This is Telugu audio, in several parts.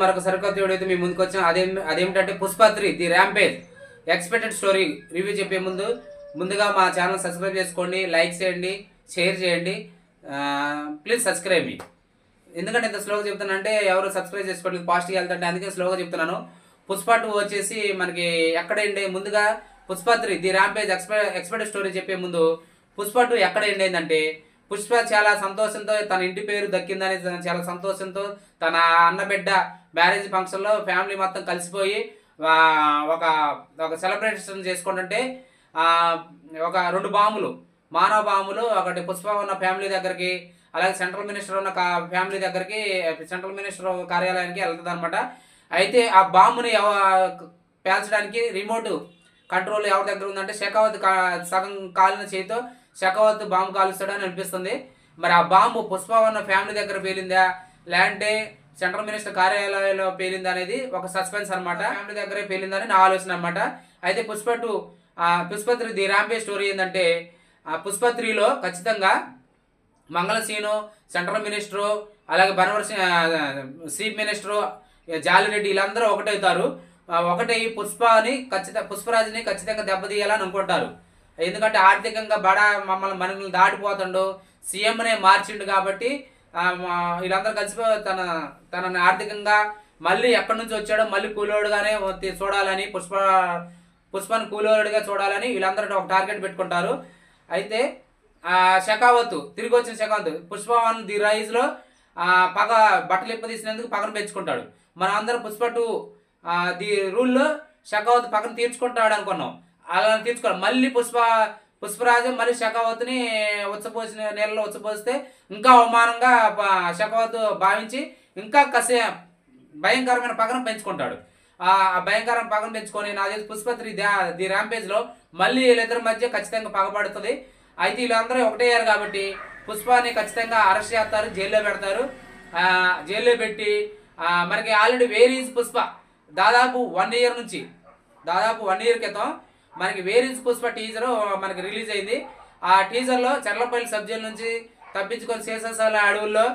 మరొక సరికొత్త వీడియో అయితే మీ ముందుకు వచ్చాం. అదేమిటంటే Pushpa 3 the rampage expected story review చెప్పే ముందుగా మా ఛానల్ సబ్స్క్రైబ్ చేసుకోండి, లైక్ చేయండి, షేర్ చేయండి. ప్లీజ్ సబ్స్క్రైబ్ మీ. ఎందుకంటే ఇంత స్లోగా చెప్తానంటే ఎవరు సబ్స్క్రైబ్ చేసుకోవట్లేదు, పాజిటివ్గా వెళ్తుంటే అందుకే స్లోగా చెప్తున్నాను. పుష్ప 2 వచ్చేసి మనకి ఎక్కడైంది, ముందుగా Pushpa 3 the rampage expected story చెప్పే ముందు పుష్ప 2 ఎక్కడ ఏంటంటే పుష్ప చాలా సంతోషంతో తన ఇంటి పేరు దక్కిందని చాలా సంతోషంతో తన అన్నబిడ్డ మ్యారేజ్ ఫంక్షన్లో ఫ్యామిలీ మొత్తం కలిసిపోయి ఒక సెలబ్రేషన్ చేసుకుంటుంటే ఒక 2 బాంబులు, మానవ బాంబులు, ఒకటి పుష్ప ఉన్న ఫ్యామిలీ దగ్గరికి, అలాగే సెంట్రల్ మినిస్టర్ ఉన్న ఫ్యామిలీ దగ్గరికి, సెంట్రల్ మినిస్టర్ కార్యాలయానికి వెళ్తుంది అనమాట. అయితే ఆ బాంబుని పేల్చడానికి రిమోట్ కంట్రోల్ ఎవరి దగ్గర ఉందంటే షెకావత్ సగం కాలిన చేతితో షెకావత్ బాంబు కాలుస్తాడని అనిపిస్తుంది. మరి ఆ బాంబు పుష్ప ఉన్న ఫ్యామిలీ దగ్గర పేలిందా లేదంటే సెంట్రల్ మినిస్టర్ కార్యాలయంలో పేలిందా అనేది ఒక సస్పెన్స్ అనమాట. ఫ్యామిలీ దగ్గరే పేలిందని నా ఆలోచన అనమాట. అయితే పుష్ప 3 ది ర్యాంపేజ్ స్టోరీ ఏంటంటే పుష్ప 3లో ఖచ్చితంగా మంగళసీను, సెంట్రల్ మినిస్టరు, అలాగే బనవర్సి చీఫ్ మినిస్టరు జాలిరెడ్డి వీళ్ళందరూ ఒకటవుతారు. ఒకటే పుష్పరాజుని ఖచ్చితంగా దెబ్బతీయాలని అనుకుంటారు. ఎందుకంటే ఆర్థికంగా మనల్ని దాటిపోతాడు, సీఎంనే మార్చిండు కాబట్టి వీళ్ళందరూ కలిసిపోయి తనని ఆర్థికంగా మళ్ళీ ఎక్కడి నుంచి వచ్చాడో మళ్ళీ కూలోడుగానే చూడాలని, పుష్పను కూలోడుగా చూడాలని వీళ్ళందరూ ఒక టార్గెట్ పెట్టుకుంటారు. అయితే షెకావత్ తిరిగి వచ్చిన షెకావత్ పుష్ప 1 ది రైజ్లో బట్టలు ఇప్పదీసినందుకు పక్కన పెంచుకుంటాడు. మనం అందరం పుష్ప 2 ది రూల్లో షెకావత్ పక్కన తీర్చుకుంటాడు అనుకున్నాం. అలా తీర్చుకోవాలి. మళ్ళీ పుష్పరాజు మళ్ళీ షెకావత్ని ఉచ్చపోసిన నీళ్ళలో ఉచ్చపోస్తే ఇంకా అవమానంగా షెకావత్ భావించి ఇంకా భయంకరమైన పగను పెంచుకుంటాడు. ఆ భయంకరమైన పగను పెంచుకొని నాది పుష్ప 3 ది ర్యాంపేజ్లో మళ్ళీ వీళ్ళిద్దరి మధ్య ఖచ్చితంగా పగబడుతుంది. అయితే వీళ్ళందరూ ఒకటయ్యారు కాబట్టి పుష్పని ఖచ్చితంగా అరెస్ట్ చేస్తారు, జైల్లో పెడతారు. జైల్లో పెట్టి మనకి ఆల్రెడీ వేర్ ఈజ్ పుష్ప దాదాపు 1 ఇయర్ క్రితం మనకి వేర్ ఈజ్ పుష్ప టీజర్ మనకి రిలీజ్ అయింది. ఆ టీజర్లో చర్లపల్లి సబ్ జైలు నుంచి తప్పించుకొని శేషాసాల అడవుల్లో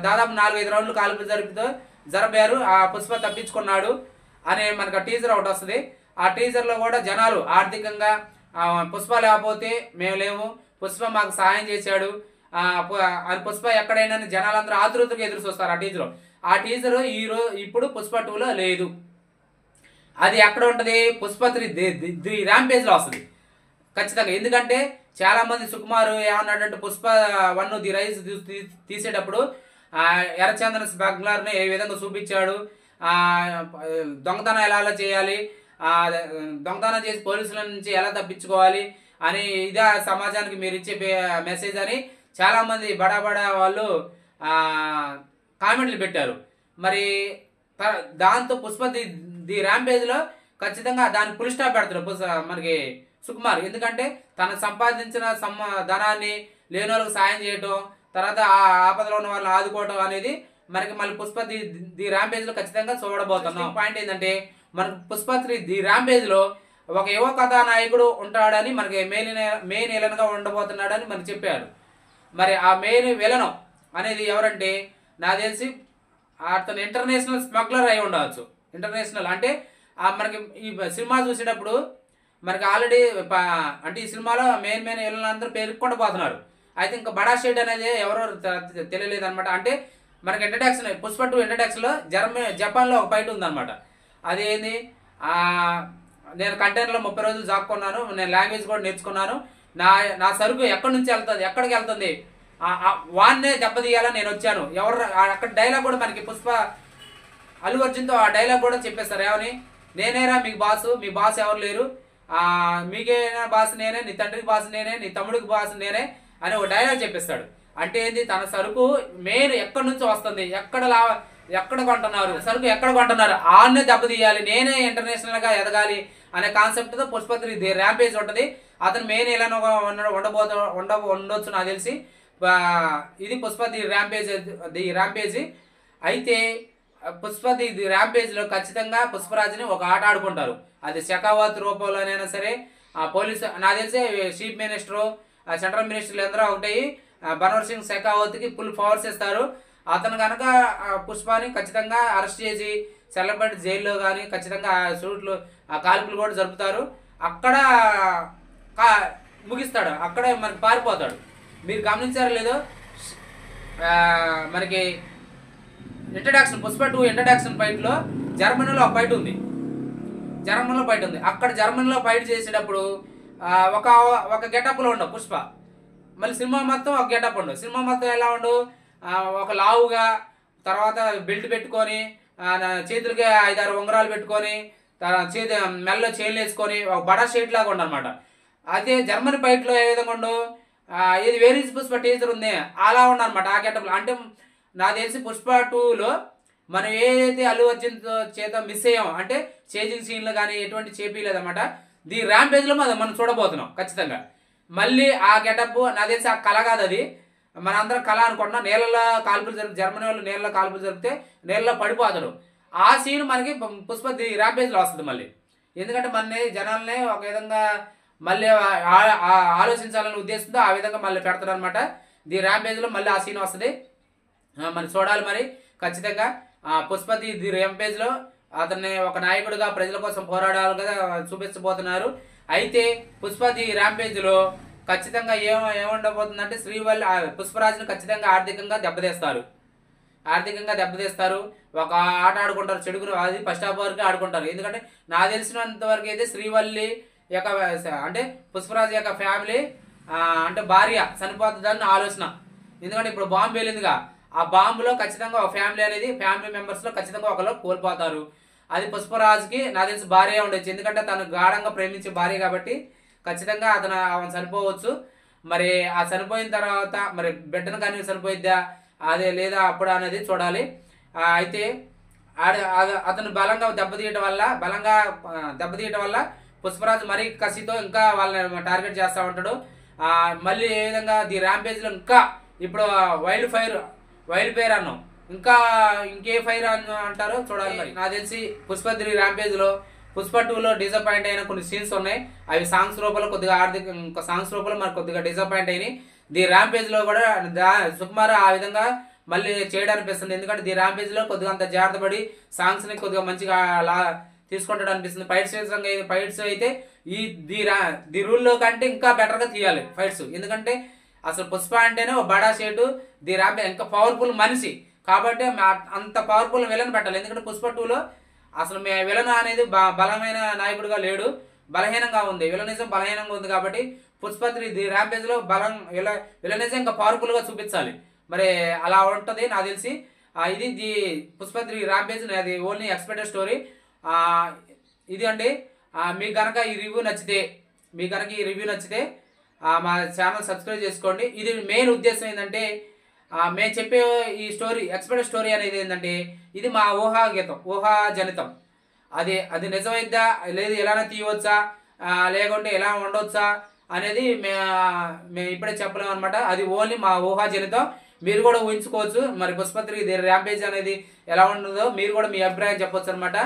దాదాపు 4-5 రౌండ్లు కాల్పులు జరిపారు. ఆ పుష్ప తప్పించుకున్నాడు అనే మనకు ఆ టీజర్ ఒకటి వస్తుంది. ఆ టీజర్లో కూడా జనాలు ఆర్థికంగా పుష్ప లేకపోతే మేము లేము, పుష్ప మాకు సహాయం చేశాడు, పుష్ప ఎక్కడైనా జనాలందరూ ఆతృతగా ఎదురు చూస్తారు ఆ టీజర్ ఇప్పుడు పుష్ప 2లో లేదు. అది ఎక్కడ ఉంటుంది, పుష్ప 3 ది ర్యాంపేజ్లో వస్తుంది ఖచ్చితంగా. ఎందుకంటే చాలామంది సుకుమారు ఏమన్నాడంటే పుష్ప 1 ది రైజ్ తీసేటప్పుడు ఎర్రచందన స్మగ్లర్ని ఏ విధంగా చూపించాడు, దొంగతనం ఎలా చేయాలి, దొంగతనం చేసి పోలీసుల నుంచి ఎలా తప్పించుకోవాలి అని ఇదే సమాజానికి మీరు ఇచ్చే మెసేజ్ అని చాలామంది బడా వాళ్ళు కామెంట్లు పెట్టారు. మరి దాంతో పుష్ప ది ర్యాంపేజ్లో ఖచ్చితంగా దానికి ఫుల్ స్టాప్ పెడతారు మనకి సుకుమార్. ఎందుకంటే తను సంపాదించిన ధనాన్ని లేని వాళ్ళకి సాయం చేయటం, తర్వాత ఆ ఆపదలో ఉన్న వాళ్ళని ఆదుకోవటం అనేది మనకి మళ్ళీ పుష్ప ది ర్యాంపేజ్లో ఖచ్చితంగా చూడబోతున్నాం. పాయింట్ ఏంటంటే మనకు పుష్ప 3 ది ర్యాంపేజ్లో ఒక యువ కథానాయకుడు ఉంటాడని మనకి మెయిన్ విలన్గా ఉండబోతున్నాడని మనకు చెప్పారు. మరి ఆ మెయిన్ విలన్ అనేది ఎవరంటే నాకు తెలిసి అతను ఇంటర్నేషనల్ స్మగ్లర్ అయి ఉండవచ్చు. ఇంటర్నేషనల్ అంటే మనకి ఈ సినిమా చూసేటప్పుడు మనకి ఆల్రెడీ అంటే ఈ సినిమాలో మెయిన్ విలన్లందరూ పేరుకుండా పోతున్నారు. అయితే ఇంకా బడా షేడ్ అనేది ఎవరో తెలియలేదు అనమాట. అంటే మనకి ఇంట్రడక్షన్ పుష్ప 2 ఇంట్రడక్షన్లో జపాన్లో ఒక ఫైట్ ఉందన్నమాట. అదేంది, నేను కంటైనర్లో 30 రోజులు జాక్కున్నాను, నేను లాంగ్వేజ్ కూడా నేర్చుకున్నాను, నా సరుకు ఎక్కడి నుంచి వెళ్తుంది, ఎక్కడికి వెళ్తుంది, వాన్నే దెబ్బతీయాలని నేను వచ్చాను. అక్కడ డైలాగ్ కూడా మనకి అల్లు అర్జున్తో ఆ డైలాగ్ కూడా చెప్పేస్తారు. ఏమని, నేనేరా మీకు బాసు, మీ బాస్ ఎవరు లేరు, మీకేనా బాస్ నేనే, నీ తండ్రికి బాస్ నేనే, నీ తమ్ముడికి బాస్ నేనే అని ఒక డైలాగ్ చెప్పేస్తాడు. అంటే ఏంది, తన సరుకు మెయిన్ ఎక్కడి నుంచి వస్తుంది, ఎక్కడ కొంటున్నారు, సరుకు ఎక్కడ కొంటున్నారు, ఆన్నే దెబ్బతీయాలి, నేనే ఇంటర్నేషనల్గా ఎదగాలి అనే కాన్సెప్ట్తో పుష్ప 3 ది ర్యాంపేజ్ ఉంటుంది. అతను మెయిన్ ఎలా ఉండొచ్చు నాకు తెలిసి. ఇది పుష్ప ది ర్యాంపేజ్. అయితే పుష్ప ది ర్యాంపేజ్లో ఖచ్చితంగా పుష్పరాజుని ఒక ఆట ఆడుకుంటారు. అది షెకావత్ రూపంలోనైనా సరే, పోలీసు నాకు తెలిసి చీఫ్ మినిస్టరు, సెంట్రల్ మినిస్టర్లు అందరూ ఒకటి బన్వర్ సింగ్ షెకావత్కి ఫుల్ పవర్స్ ఇస్తారు. అతను కనుక పుష్పని ఖచ్చితంగా అరెస్ట్ చేసి చల్లపల్లి జైల్లో కానీ ఖచ్చితంగా షూట్లు కాల్పులు కూడా జరుపుతారు. అక్కడ ముగిస్తాడు, అక్కడే మనకి పారిపోతాడు. మీరు గమనించారో లేదో, మనకి ఇంట్రడక్షన్ పుష్ప 2 ఇంట్రడక్షన్ ఫైట్లో జర్మనీలో ఒక ఫైట్ ఉంది. అక్కడ జర్మనీలో ఫైట్ చేసేటప్పుడు ఒక గెటప్లో ఉండవు పుష్ప. మళ్ళీ సినిమా మొత్తం ఒక గెటప్ ఉండవు. సినిమా మొత్తం ఎలా ఉండవు, ఒక లావుగా, తర్వాత బెల్ట్ పెట్టుకొని, చేతులకి 5-6 ఉంగరాలు పెట్టుకొని, మెల్లో చైన్లు వేసుకొని ఒక బడా షేట్ లాగా ఉండనమాట. అదే జర్మనీ ఫైట్లో ఏ విధంగా ఉండవు, ఇది వేరీస్ పుష్ప టీజర్ ఉంది అలా ఉండనమాట ఆ గెటప్లో. అంటే నాకు తెలిసి పుష్ప 2లో మనం ఏదైతే అల్లు అర్జున్ చేత మిస్ అయ్యామో, అంటే చేజింగ్ సీన్లు కానీ ఎటువంటి చేపీలేదన్నమాట. ది ర్యాంపేజ్లో మనం చూడబోతున్నాం ఖచ్చితంగా. మళ్ళీ ఆ గెటప్ నాకు తెలిసి ఆ కళ కాదు, అది మనందరం కళ అనుకుంటున్నాం. నీళ్ళలో కాల్పులు జర్మనీ వాళ్ళు నీళ్ళలో కాల్పులు జరిపితే నీళ్ళలో పడిపోతాడు. ఆ సీన్ మనకి పుష్ప ది ర్యాంపేజ్లో వస్తుంది మళ్ళీ. ఎందుకంటే మన జనాలనే ఒక విధంగా మళ్ళీ ఆలోచించాలనే ఉద్దేశంతో ఆ విధంగా మళ్ళీ పెడతాడు అనమాట. ది ర్యాంపేజ్లో మళ్ళీ ఆ సీన్ వస్తుంది, మనం చూడాలి మరి ఖచ్చితంగా. పుష్పతి ది ర్యాంపేజ్లో అతన్ని ఒక నాయకుడిగా ప్రజల కోసం పోరాడాలుగా చూపించబోతున్నారు. అయితే పుష్పతి ర్యాంపేజ్లో ఖచ్చితంగా ఏముండబోతుందంటే శ్రీవల్లి పుష్పరాజుని ఖచ్చితంగా ఆర్థికంగా దెబ్బతీస్తారు. ఒక ఆట ఆడుకుంటారు చెడుగురు, అది ఫస్ట్ హాఫ్ వరకు ఆడుకుంటారు. ఎందుకంటే నాకు తెలిసినంత వరకు అయితే శ్రీవల్లి యొక్క అంటే పుష్పరాజు యొక్క ఫ్యామిలీ అంటే భార్య చనిపోతుందని ఆలోచన. ఎందుకంటే ఇప్పుడు బాంబు వెళ్ళిందిగా, ఆ బాంబులో ఖచ్చితంగా ఒక ఫ్యామిలీ మెంబర్స్లో ఖచ్చితంగా ఒకరు కోల్పోతారు. అది పుష్పరాజుకి నాకు తెలిసి భార్య ఉండొచ్చు, ఎందుకంటే తను గాఢంగా ప్రేమించే భార్య కాబట్టి ఖచ్చితంగా ఆమె చనిపోవచ్చు. మరి ఆ చనిపోయిన తర్వాత మరి బిడ్డను కానీ చనిపోయిద్దా అదే లేదా అప్పుడు అనేది చూడాలి. అయితే అతను బలంగా దెబ్బతీయటం వల్ల పుష్పరాజు మరీ కసితో ఇంకా వాళ్ళని టార్గెట్ చేస్తూ ఉంటాడు. మళ్ళీ ఏ విధంగా ది ర్యాంపేజ్లో ఇంకా ఇప్పుడు వైల్డ్ ఫైర్ అన్నాం, ఇంకా ఇంకే ఫైర్ అంటారో చూడాలి. మరి నాకు తెలిసి పుష్ప 3 ర్యాంపేజ్లో పుష్ప 2లో డిసప్పాయింట్ అయిన కొన్ని సీన్స్ ఉన్నాయి. అవి సాంగ్స్ రూపంలో కొద్దిగా సాంగ్స్ రూపంలో మనకు కొద్దిగా డిసప్పాయింట్ అయినాయి. ది ర్యాంపేజ్లో కూడా సుకుమార్ ఆ విధంగా మళ్ళీ చేయడానిపిస్తుంది. ఎందుకంటే ది ర్యాంపేజ్లో కొద్దిగా అంత జాగ్రత్త పడి సాంగ్స్ని కొద్దిగా మంచిగా తీసుకుంటాడు అనిపిస్తుంది. ఫైట్స్ అయితే ఈ ది రూల్లో కంటే ఇంకా బెటర్గా తీయాలి ఫైట్స్. ఎందుకంటే అసలు పుష్ప అంటేనే ఒక బడా షేటు, ది ర్యాంపేజ్ ఇంకా పవర్ఫుల్ మనిషి కాబట్టి అంత పవర్ఫుల్ విలన్ పెట్టాలి. ఎందుకంటే పుష్ప 2లో అసలు విలన్ అనేది బలమైన నాయకుడిగా లేడు, బలహీనంగా ఉంది, విలనిజం బలహీనంగా ఉంది. కాబట్టి పుష్ప 3 ది ర్యాంపేజ్లో విలనిజం ఇంకా పవర్ఫుల్గా చూపించాలి. మరి అలా ఉంటుంది నాకు తెలిసి. ఇది ది పుష్ప 3 ర్యాంపేజ్, అది ఓన్లీ ఎక్స్పెక్టెడ్ స్టోరీ. ఇది అండి. మీకు కనుక ఈ రివ్యూ నచ్చితే మా ఛానల్ సబ్స్క్రైబ్ చేసుకోండి. ఇది మెయిన్ ఉద్దేశం ఏంటంటే మేము చెప్పే ఈ స్టోరీ ఎక్స్పెక్టెడ్ స్టోరీ అనేది ఏంటంటే ఇది మా ఊహాజనితం. అది నిజమైద్దా లేదు, ఎలానే తీయవచ్చా లేకుంటే ఎలా ఉండవచ్చా అనేది మేము ఇప్పుడే చెప్పలేము అనమాట. అది ఓన్లీ మా ఊహాజనితం, మీరు కూడా ఊహించుకోవచ్చు. మరి పుష్ప 3 ర్యాంపేజ్ అనేది ఎలా ఉండదో మీరు కూడా మీ అభిప్రాయం చెప్పొచ్చు అనమాట.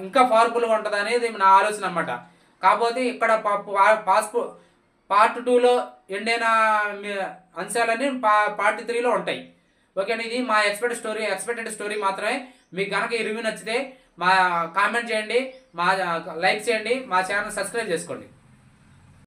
ఇంకా పవర్ఫుల్గా ఉంటుంది అనేది నా ఆలోచన అనమాట. కాకపోతే ఇక్కడ పార్ట్ 2లో ఎండైన అంశాలన్నీ పార్ట్ 3లో ఉంటాయి. ఓకేనా, ఇది మా ఎక్స్పెక్టెడ్ స్టోరీ మాత్రమే. మీకు కనుక ఈ రివ్యూ నచ్చితే కామెంట్ చేయండి, లైక్ చేయండి, మా ఛానల్ సబ్స్క్రైబ్ చేసుకోండి.